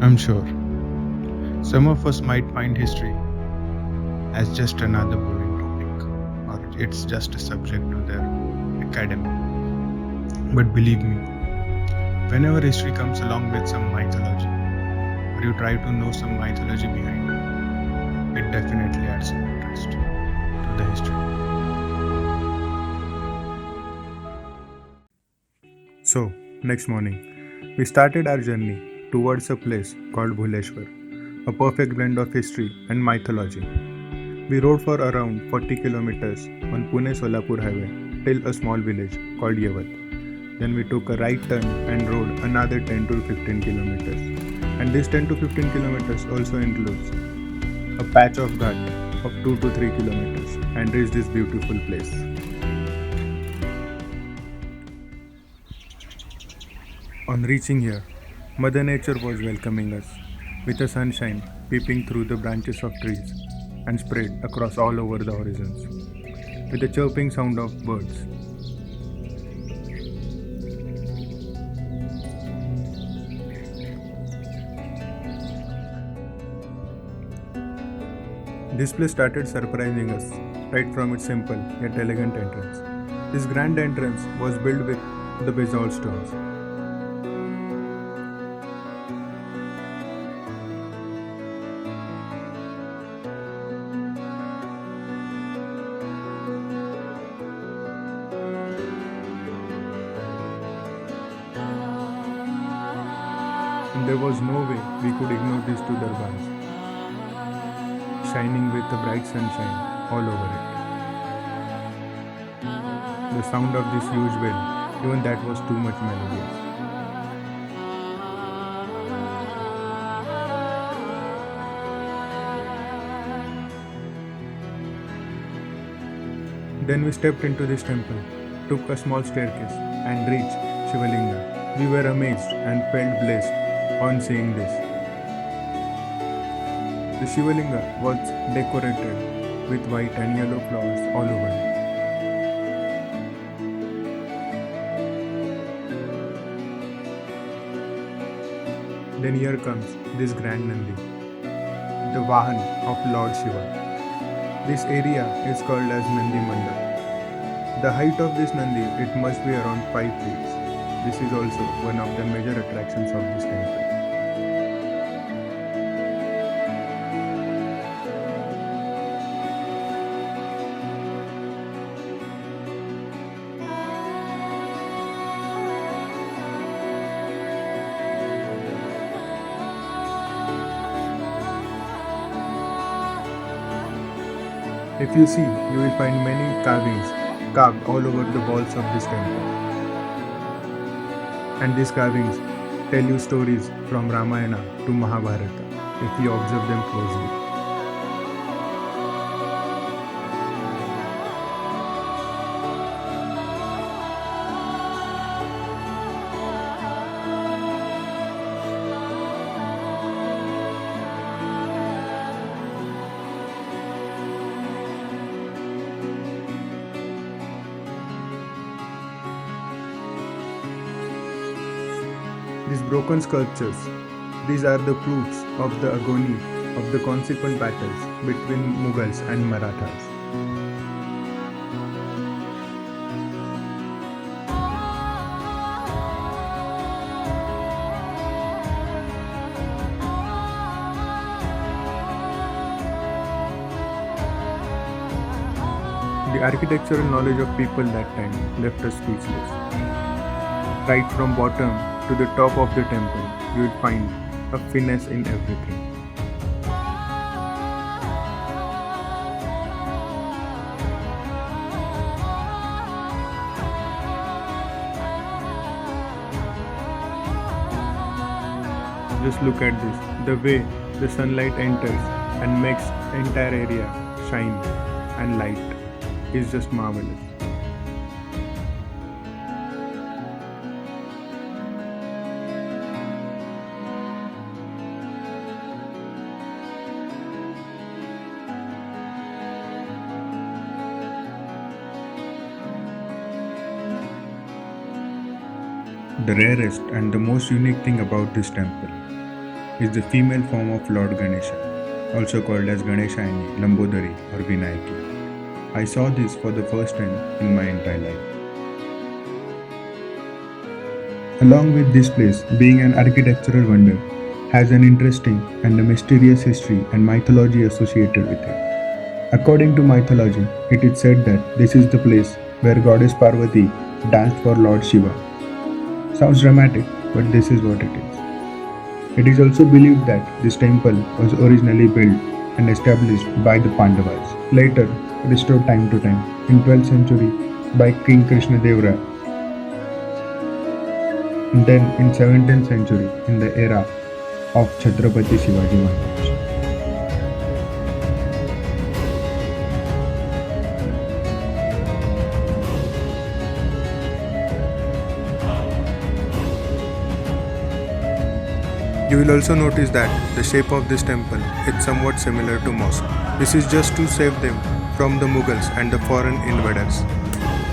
I'm sure some of us might find history as just another boring topic, or it's just a subject to their academy. But believe me, whenever history comes along with some mythology, or you try to know some mythology behind it, it definitely adds some interest to the history. So, next morning, we started our journey towards a place called Bhuleshwar, a perfect blend of history and mythology. We rode for around 40 kilometers on Pune Solapur highway till a small village called Yavat. Then we took a right turn and rode another 10 to 15 kilometers. And this 10 to 15 kilometers also includes a patch of ghat of 2 to 3 kilometers and reached this beautiful place. On reaching here, Mother Nature was welcoming us with the sunshine peeping through the branches of trees and spread across all over the horizons with the chirping sound of birds. This place started surprising us right from its simple yet elegant entrance. This grand entrance was built with the basalt stones. And there was no way we could ignore these two darbars, shining with the bright sunshine all over it. The sound of this huge bell, even that was too much melodious. Then we stepped into this temple, took a small staircase, and reached Shivalinga. We were amazed and felt blessed on seeing this. The Shivalinga was decorated with white and yellow flowers all over it. Then here comes this grand Nandi, the Vahan of Lord Shiva. This area is called as Nandi Mandap. The height of this Nandi it must be around 5 feet. This is also one of the major attractions of this temple. If you see, you will find many carvings carved all over the walls of this temple. And these carvings tell you stories from Ramayana to Mahabharata if you observe them closely. These broken sculptures, these are the proofs of the agony of the consequent battles between Mughals and Marathas. The architectural knowledge of people that time left us speechless. Right from bottom to the top of the temple, you will find a finesse in everything. Just look at this. The way the sunlight enters and makes the entire area shine and light is just marvelous. The rarest and the most unique thing about this temple is the female form of Lord Ganesha, also called as Ganeshayani, Lambodari, or Vinayaki. I saw this for the first time in my entire life. Along with this place being an architectural wonder, has an interesting and a mysterious history and mythology associated with it. According to mythology, it is said that this is the place where goddess Parvati danced for Lord Shiva. Sounds dramatic, but this is what it is. It is also believed that this temple was originally built and established by the Pandavas, later restored time to time in 12th century by King Krishna Deva Raya, and then in 17th century in the era of Chhatrapati Shivaji Maharaj. You will also notice that the shape of this temple is somewhat similar to mosque. This is just to save them from the Mughals and the foreign invaders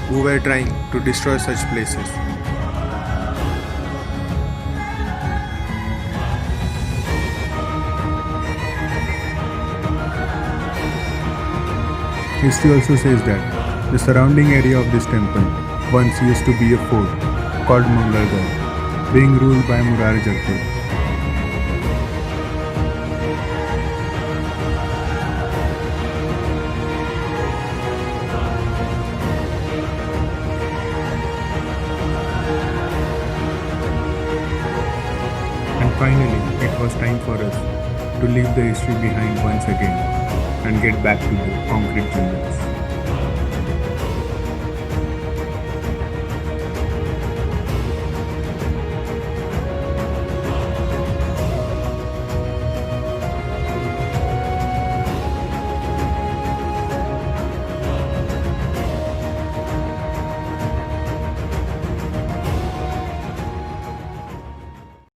who were trying to destroy such places. History also says that the surrounding area of this temple once used to be a fort called Mangalgarh, being ruled by Murari Jagdeo. And finally, it was time for us to leave the history behind once again and get back to the concrete jungles.